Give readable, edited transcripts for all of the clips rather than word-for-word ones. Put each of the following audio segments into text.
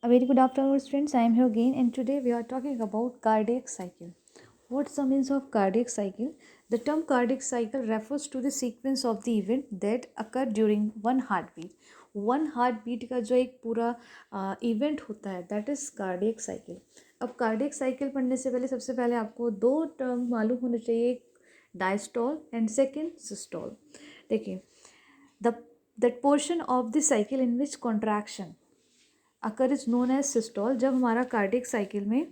A very good afternoon, students. I am here again, and today we are talking about cardiac cycle. What's the means of cardiac cycle? The term cardiac cycle refers to the sequence of the event that occur during one heartbeat. One heartbeat का जो एक पूरा event होता है that is cardiac cycle. अब cardiac cycle पढ़ने से पहले सबसे पहले आपको दो टर्म मालूम होने चाहिए, एक डायस्टॉल एंड सेकेंड सिस्टॉल. देखिए, the that portion of the cycle in which contraction occur is known as systole. जब हमारा कार्डियक साइकिल में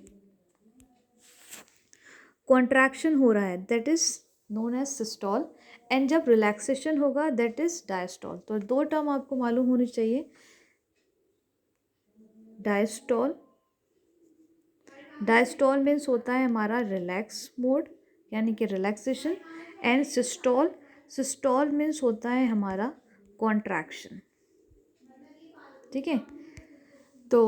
कॉन्ट्रैक्शन हो रहा है that is known as systole, and जब रिलैक्सेशन होगा दैट इज डायस्टॉल. तो दो टर्म आपको मालूम होनी चाहिए, डायस्टॉल. डायस्टॉल मीन्स होता है हमारा रिलैक्स मोड यानी कि रिलैक्सेशन, एंड सिस्टॉल, सिस्टॉल मीन्स होता है हमारा कॉन्ट्रैक्शन. ठीक है, तो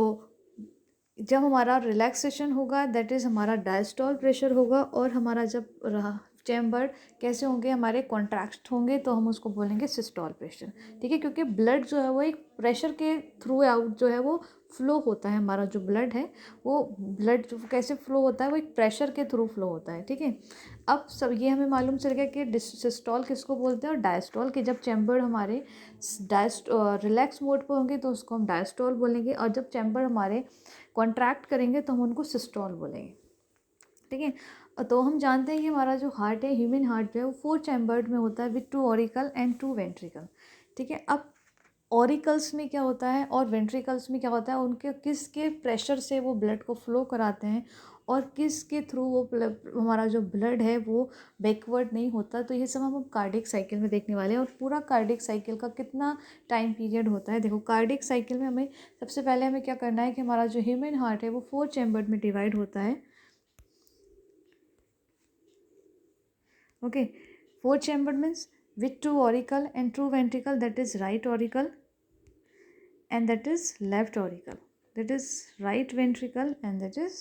जब हमारा रिलैक्सेशन होगा दैट इज़ हमारा डायस्टॉल प्रेशर होगा, और हमारा जब चैम्बर कैसे होंगे, हमारे कॉन्ट्रैक्ट होंगे, तो हम उसको बोलेंगे सिस्टॉल प्रेशर. ठीक है, क्योंकि ब्लड जो है वो एक प्रेशर के थ्रू आउट जो है वो फ्लो होता है. हमारा जो ब्लड है वो ब्लड जो कैसे फ्लो होता है वो एक प्रेशर के थ्रू फ्लो होता है. ठीक है, अब सब ये हमें मालूम चल गया कि सिस्टॉल किसको बोलते हैं और डायस्टॉल. कि जब चैम्बर हमारे रिलैक्स मोड पर होंगे तो उसको हम डायस्टॉल बोलेंगे, और जब चैम्बर हमारे कॉन्ट्रैक्ट करेंगे तो हम उनको सिस्टॉल बोलेंगे. ठीक है, तो हम जानते हैं कि हमारा जो हार्ट है, ह्यूमन हार्ट जो है वो 4 चैम्बर्ड में होता है विथ 2 ऑरिकल एंड 2 वेंट्रिकल. ठीक है, अब ऑरिकल्स में क्या होता है और वेंट्रिकल्स में क्या होता है, उनके किसके प्रेशर से वो ब्लड को फ्लो कराते हैं और किसके थ्रू वो हमारा जो ब्लड है वो बैकवर्ड नहीं होता. तो ये सब हम कार्डियक साइकिल में देखने वाले हैं. और पूरा कार्डियक साइकिल का कितना टाइम पीरियड होता है, देखो कार्डियक साइकिल में हमें सबसे पहले हमें क्या करना है कि हमारा जो ह्यूमन हार्ट है वो 4 चैम्बर्ड में डिवाइड होता है. Okay, 4 chambered means with 2 auricle and 2 ventricle, that is right auricle and that is left auricle, that is right ventricle and that is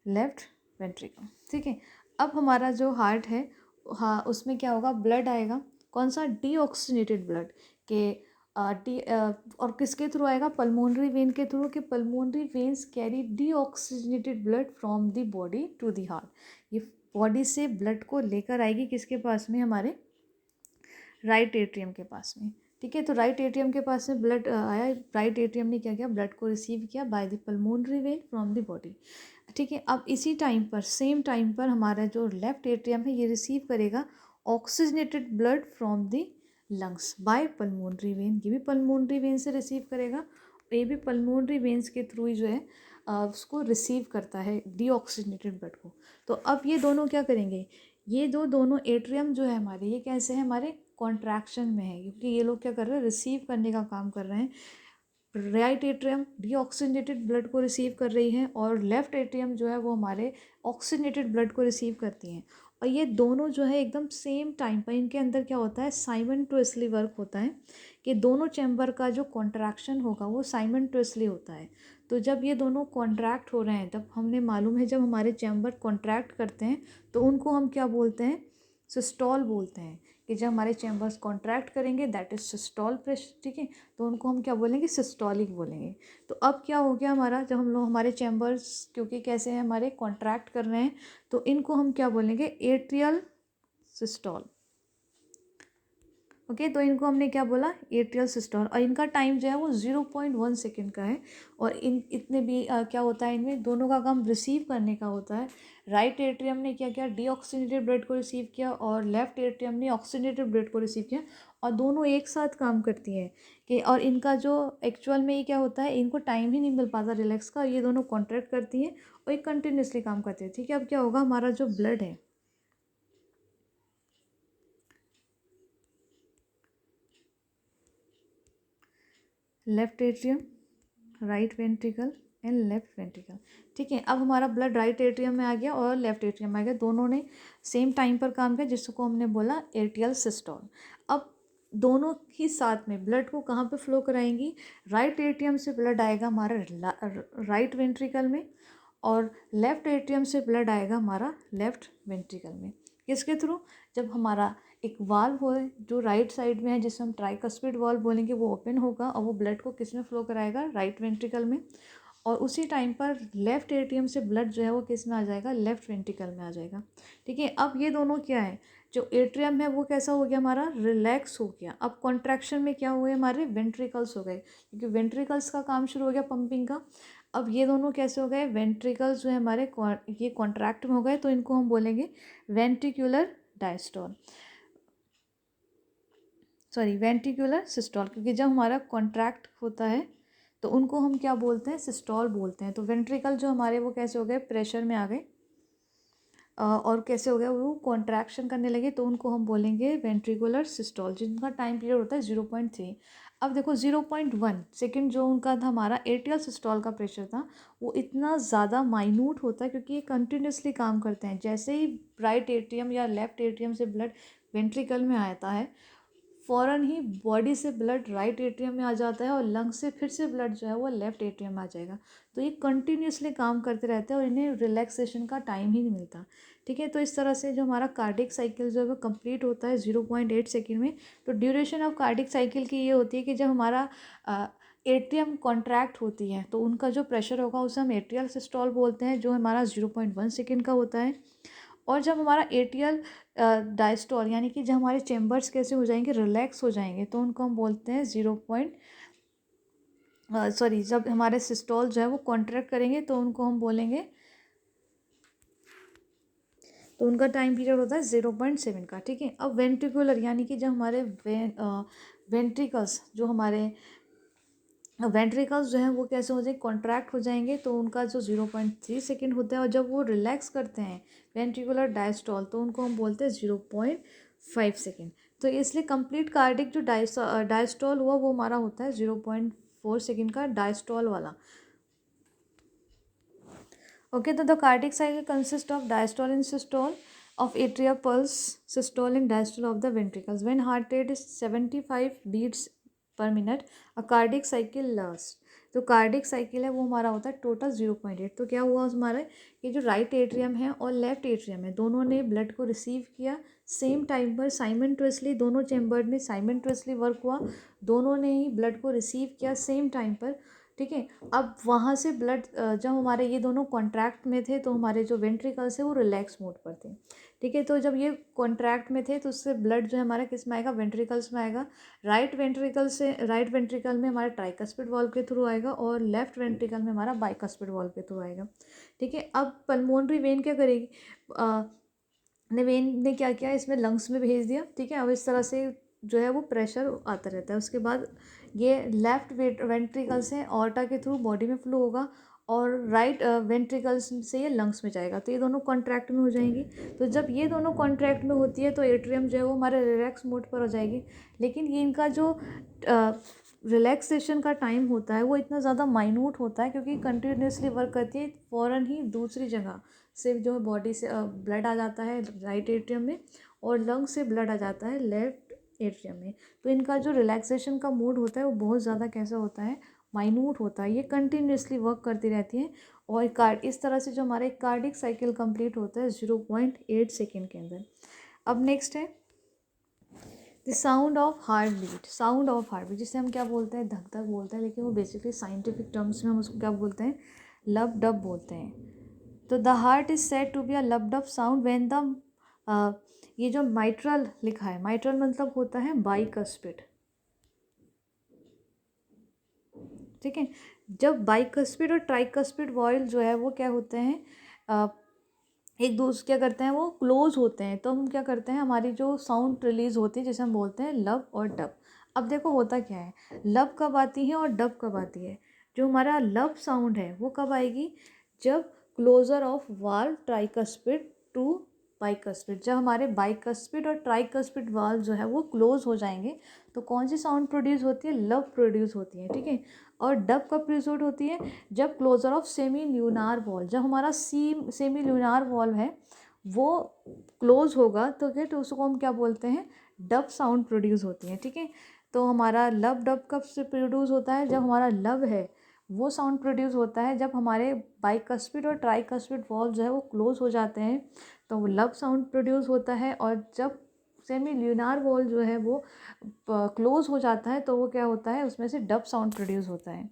left ventricle. ठीक है, अब हमारा जो हार्ट है, हाँ, उसमें क्या होगा, ब्लड आएगा. कौन सा, डीऑक्सीजनेटेड ब्लड के और किसके थ्रू आएगा, पल्मोनरी वेन के थ्रू. कि pulmonary veins carry deoxygenated blood from the body to the heart. ये बॉडी से ब्लड को लेकर आएगी किसके पास में, हमारे राइट एट्रियम के पास में. ठीक है, तो राइट एट्रियम के पास में ब्लड आया, राइट एट्रियम ने क्या किया, ब्लड को रिसीव किया by the pulmonary vein from the body. ठीक है, अब इसी टाइम पर, सेम टाइम पर हमारा जो लेफ्ट एट्रियम है ये रिसीव करेगा oxygenated blood from the lungs by pulmonary vein. ये भी पल्मोनरी वेन से रिसीव करेगा, ये भी पल्मोनरी वेन्स के थ्रू ही जो है उसको रिसीव करता है डीऑक्सीजनेटेड ब्लड को. तो अब ये दोनों क्या करेंगे, ये जो दोनों एट्रियम जो है हमारे, ये कैसे हैं, हमारे कॉन्ट्रैक्शन में है, क्योंकि ये लोग क्या कर रहे हैं, रिसीव करने का काम कर रहे हैं. राइट एट्रियम डीऑक्सीजनेटेड ब्लड को रिसीव कर रही है और लेफ्ट एट्रियम जो है वो हमारे ऑक्सीजनेटेड ब्लड को रिसीव करती हैं. और ये दोनों जो है एकदम सेम टाइम पर, इनके अंदर क्या होता है, साइमल्टेनियसली वर्क होता है. कि दोनों चैम्बर का जो कॉन्ट्रैक्शन होगा वो साइमल्टेनियसली होता है. तो जब ये दोनों कॉन्ट्रैक्ट हो रहे हैं, तब हमने मालूम है जब हमारे चैम्बर कॉन्ट्रैक्ट करते हैं तो उनको हम क्या बोलते हैं, सिस्टॉल बोलते हैं. कि जब हमारे चैम्बर्स कॉन्ट्रैक्ट करेंगे दैट इज सिस्टॉल प्रेशर. ठीक है, तो उनको हम क्या बोलेंगे, सिस्टॉलिक बोलेंगे. तो अब क्या हो गया हमारा, जब हम लोग हमारे चैम्बर्स क्योंकि कैसे हैं, हमारे कॉन्ट्रैक्ट कर रहे हैं, तो इनको हम क्या बोलेंगे, एट्रियल सिस्टॉल. ओके, तो इनको हमने क्या बोला, एट्रियल सिस्टॉल. और इनका टाइम जो है वो 0.1 सेकेंड का है. और इन इतने भी क्या होता है, इनमें दोनों का काम रिसीव करने का होता है. राइट एट्रियम ने क्या किया, डीऑक्सीजनेटेड ब्लड को रिसीव किया, और लेफ्ट एट्रियम ने ऑक्सीजनेटेड ब्लड को रिसीव किया, और दोनों एक साथ काम करती हैं. कि और इनका जो एक्चुअल में ये क्या होता है, इनको टाइम ही नहीं मिल पाता रिलैक्स का, ये दोनों कॉन्ट्रैक्ट करती हैं और ये कंटिन्यूसली काम करती है. ठीक है, अब क्या होगा, हमारा जो ब्लड है, left atrium, right ventricle and left ventricle. ठीक है, अब हमारा ब्लड राइट एट्रियम में आ गया और लेफ्ट एट्रियम में आ गया, दोनों ने सेम टाइम पर काम किया, जिसको हमने बोला एट्रियल सिस्टोल. अब दोनों ही साथ में ब्लड को कहाँ पे फ्लो कराएंगी, राइट एट्रियम से ब्लड आएगा हमारा राइट वेंट्रिकल में, और लेफ्ट एट्रियम से ब्लड आएगा हमारा लेफ्ट वेंट्रिकल में. किसके थ्रू? जब हमारा एक वाल्व हो जो राइट साइड में है, जिसे हम ट्राइकस्पिड वाल्व बोलेंगे, वो ओपन होगा और वो ब्लड को किस में फ्लो कराएगा? राइट वेंट्रिकल में। और उसी टाइम पर लेफ़्ट एट्रियम से ब्लड जो है वो किस में आ जाएगा? लेफ़्ट वेंट्रिकल में आ जाएगा। ठीक है, अब ये दोनों क्या है? जो एट्रियम है वो कैसा हो गया? हमारा रिलैक्स हो गया। अब कॉन्ट्रैक्शन में क्या हुए? हमारे वेंट्रिकल्स हो गए, क्योंकि वेंट्रिकल्स का काम शुरू हो गया पंपिंग का। अब ये दोनों कैसे हो गए? वेंट्रिकल्स जो है हमारे ये कॉन्ट्रैक्ट में हो गए, तो इनको हम बोलेंगे ventricular diastole, sorry ventricular systole, क्योंकि जब हमारा कॉन्ट्रैक्ट होता है तो उनको हम क्या बोलते हैं? सिस्टोल बोलते हैं। तो वेंट्रिकल जो हमारे वो कैसे हो गए? प्रेशर में आ गए, और कैसे हो गया? वो कॉन्ट्रैक्शन करने लगे, तो उनको हम बोलेंगे वेंट्रिकुलर सिस्टोल, जिनका टाइम पीरियड होता है 0.3। अब देखो 0.1 सेकेंड जो उनका था, हमारा एट्रियल सिस्टोल का प्रेशर था, वो इतना ज़्यादा माइन्यूट होता है, क्योंकि ये कंटिन्यूसली काम करते हैं। जैसे ही राइट एट्रियम या लेफ्ट एट्रियम से ब्लड वेंट्रिकल में आता है, फ़ौरन ही बॉडी से ब्लड राइट एट्रियम में आ जाता है और लंग से फिर से ब्लड जो है वो लेफ्ट एट्रियम में आ जाएगा। तो ये कंटिन्यूसली काम करते रहते हैं और इन्हें रिलैक्सेशन का टाइम ही नहीं मिलता। ठीक है, तो इस तरह से जो हमारा कार्डिक साइकिल जो है वो कंप्लीट होता है 0.8 सेकेंड में। तो ड्यूरेशन ऑफ कार्डिक साइकिल की ये होती है कि जब हमारा एट्रियम कॉन्ट्रैक्ट होती है तो उनका जो प्रेशर होगा उसे हम एट्रियल सिस्टोल बोलते हैं, जो हमारा 0.1 सेकेंड का होता है। और जब हमारा एट्रियल डायस्टोल, यानी कि जब हमारे चेम्बर्स कैसे हो जाएंगे? रिलैक्स हो जाएंगे, तो उनको हम बोलते हैं जब हमारे सिस्टोल जो है वो कॉन्ट्रैक्ट करेंगे तो उनको हम बोलेंगे, तो उनका टाइम पीरियड होता है 0.7 का। ठीक है, अब वेंट्रिकुलर, यानी कि जब हमारे वेंट्रिकल्स जो हैं वो कैसे हो जाएंगे? कॉन्ट्रैक्ट हो जाएंगे, तो उनका जो 0.3 सेकेंड होता है, और जब वो रिलैक्स करते हैं वेंट्रिकुलर डायस्टोल, तो उनको हम बोलते हैं 0.5 सेकेंड। तो इसलिए कंप्लीट कार्डिक जो डायस्टोल हुआ वो हमारा होता है 0.4 सेकेंड का डायस्टोल वाला। ओके, तो the cardiac cycle consist of diastole and systole of atrial pulse, systole and diastole of the ventricles. When heart rate is 75 beats per minute, a cardiac cycle lasts. तो cardiac cycle है वो हमारा होता है total 0.8। तो क्या हुआ हमारा? ये जो राइट एट्रियम है और लेफ्ट एट्रियम है, दोनों ने ब्लड को रिसीव किया सेम टाइम पर, साइमल्टेनियसली, दोनों चैम्बर में साइमल्टेनियसली वर्क हुआ, दोनों ने ही ब्लड को रिसीव किया सेम टाइम पर। ठीक है, अब वहाँ से ब्लड जब हमारे ये दोनों कॉन्ट्रैक्ट में थे तो हमारे जो वेंट्रिकल्स है वो रिलैक्स मोड पर थे। ठीक है, तो जब ये कॉन्ट्रैक्ट में थे तो उससे ब्लड जो है हमारा किस में आएगा? वेंट्रिकल्स में आएगा। राइट वेंट्रिकल में हमारा ट्राइकस्पिड वाल्व के थ्रू आएगा और लेफ्ट वेंट्रिकल में हमारा बाइकस्पिड वाल्व के थ्रू आएगा। ठीक है, अब पल्मोनरी वेन क्या करेगी? वेन ने क्या किया? इसमें लंग्स में भेज दिया। ठीक है, अब इस तरह से जो है वो प्रेशर आता रहता है। उसके बाद ये लेफ्ट वेंट्रिकल से ऑर्टा के थ्रू बॉडी में फ्लो होगा और राइट वेंट्रिकल्स से ये लंग्स में जाएगा, तो ये दोनों कॉन्ट्रैक्ट में हो जाएंगी। तो जब ये दोनों कॉन्ट्रैक्ट में होती है तो एट्रियम जो है वो हमारे रिलैक्स मोड पर हो जाएगी। लेकिन ये इनका जो रिलैक्सेशन का टाइम होता है वो इतना ज़्यादा माइन्यूट होता है, क्योंकि कंटिन्यूसली वर्क करती है, फ़ौरन ही दूसरी जगह से जो है बॉडी से ब्लड आ जाता है राइट एट्रियम में और लंग से ब्लड आ जाता है लेफ्ट एट्रियम में। तो इनका जो रिलैक्सेशन का मोड होता है वो बहुत ज़्यादा कैसा होता है? माइन्यूट होता है। ये कंटिन्यूसली वर्क करती रहती हैं और इस तरह से जो हमारा एक कार्डिक साइकिल कंप्लीट होता है 0.8 सेकेंड के अंदर। अब नेक्स्ट है the sound of heartbeat. Sound of heartbeat जिसे हम क्या बोलते हैं? धक धक बोलते हैं, लेकिन वो बेसिकली साइंटिफिक टर्म्स में हम उसको क्या बोलते हैं? लब डब बोलते हैं। तो the heart is said to be a lub dub sound when the ये जो माइट्रल लिखा है, माइट्रल मतलब होता है बाइकस्पिड। ठीक है, जब बाइकस्पिड और ट्राइकस्पिड वॉयल जो है वो क्या होते हैं? एक दूसरे क्या करते हैं? वो क्लोज होते हैं, तो हम क्या करते हैं? हमारी जो साउंड रिलीज होती है जिसे हम बोलते हैं लब और डब। अब देखो होता क्या है, लब कब आती है और डब कब आती है? जो हमारा लब साउंड है वो कब आएगी? जब closure of valve tricuspid to bicuspid, जब हमारे बाइकस्पिड और ट्राइकस्पिड वाल्व जो है वो क्लोज हो जाएंगे, तो कौन सी साउंड प्रोड्यूस होती है? लब प्रोड्यूस होती है। ठीक है, और डब कब प्रोड्यूस होती है? जब क्लोजर ऑफ सेमी ल्यूनार वॉल्व, जब हमारा सेमी ल्यूनार वॉल्व है वो क्लोज होगा, तो क्या, तो उसको हम क्या बोलते हैं? डब साउंड प्रोड्यूस होती है। ठीक है, तो हमारा लब डब कब से प्रोड्यूस होता है? जब हमारा लब है वो साउंड प्रोड्यूस होता है जब हमारे बाइकस्पिड और ट्राइकस्पिड वॉल्व जो है वो क्लोज हो जाते हैं, तो वो लब साउंड प्रोड्यूस होता है। और जब सेमी ल्यूनार वॉल जो है वो क्लोज हो जाता है तो वो क्या होता है, उसमें से डब साउंड प्रोड्यूस होता है।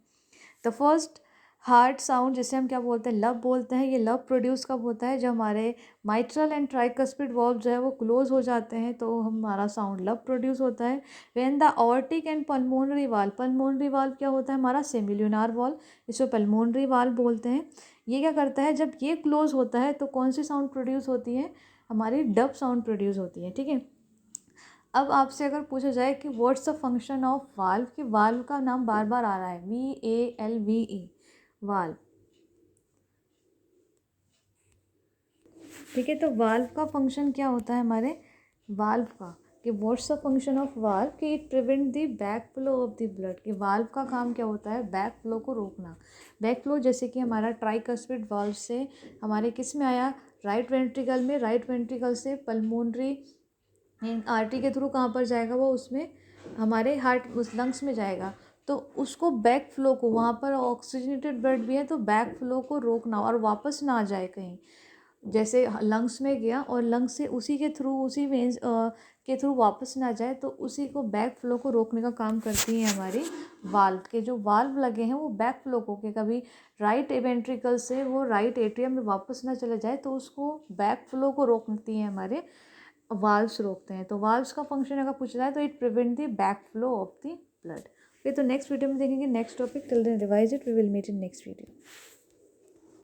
द फर्स्ट हार्ट साउंड जिसे हम क्या बोलते हैं, लब बोलते हैं, ये लब प्रोड्यूस कब होता है, जब हमारे माइट्रल एंड ट्राइकस्पिड वॉल्व जो है वो क्लोज हो जाते हैं तो हमारा साउंड लब प्रोड्यूस होता है। When the aortic and pulmonary valve, pulmonary valve क्या होता है हमारा सेमिल्यूनार वाल्व, इसको पल्मोनरी वाल्व बोलते हैं। ये क्या करता है, जब ये क्लोज होता है तो कौन सी साउंड प्रोड्यूस होती है, हमारी डब साउंड प्रोड्यूस होती है। ठीक है, अब आपसे अगर पूछा जाए कि what's the function of valve, कि वाल्व का नाम बार बार आ रहा है, VALVE, वाल्व। ठीक है, तो वाल्व का फंक्शन क्या होता है हमारे वाल्व का, कि what's the function of valve, कि it prevent the back flow of the blood, कि वाल्व का काम क्या होता है, बैक फ्लो को रोकना। बैक फ्लो जैसे कि हमारा ट्राइकस्पिड वाल्व से हमारे किस में आया, राइट वेंट्रिकल में, राइट वेंट्रिकल से पल्मोनरी आरटी के थ्रू कहाँ पर जाएगा, वो उसमें हमारे हार्ट उस लंग्स में जाएगा। तो उसको बैक फ्लो को, वहाँ पर ऑक्सीजनेटेड ब्लड भी है तो बैक फ्लो को रोकना और वापस ना आ जाए कहीं, जैसे लंग्स में गया और लंग्स से उसी के थ्रू, उसी वेंस के थ्रू वापस ना जाए, तो उसी को बैक फ्लो को रोकने का काम करती है हमारी वाल्व। के जो वाल्व लगे हैं वो बैक फ्लो को, के कभी राइट वेंट्रिकल से वो राइट एट्रियम में वापस ना चला जाए तो उसको बैक फ्लो को रोकती हैं हमारे वाल्व्स, रोकते हैं। तो वाल्व्स का फंक्शन अगर पूछा जाए तो it prevent the back flow of the blood. Okay, तो नेक्स्ट वीडियो में देखेंगे next topic. Till then revise it, we will meet in next video.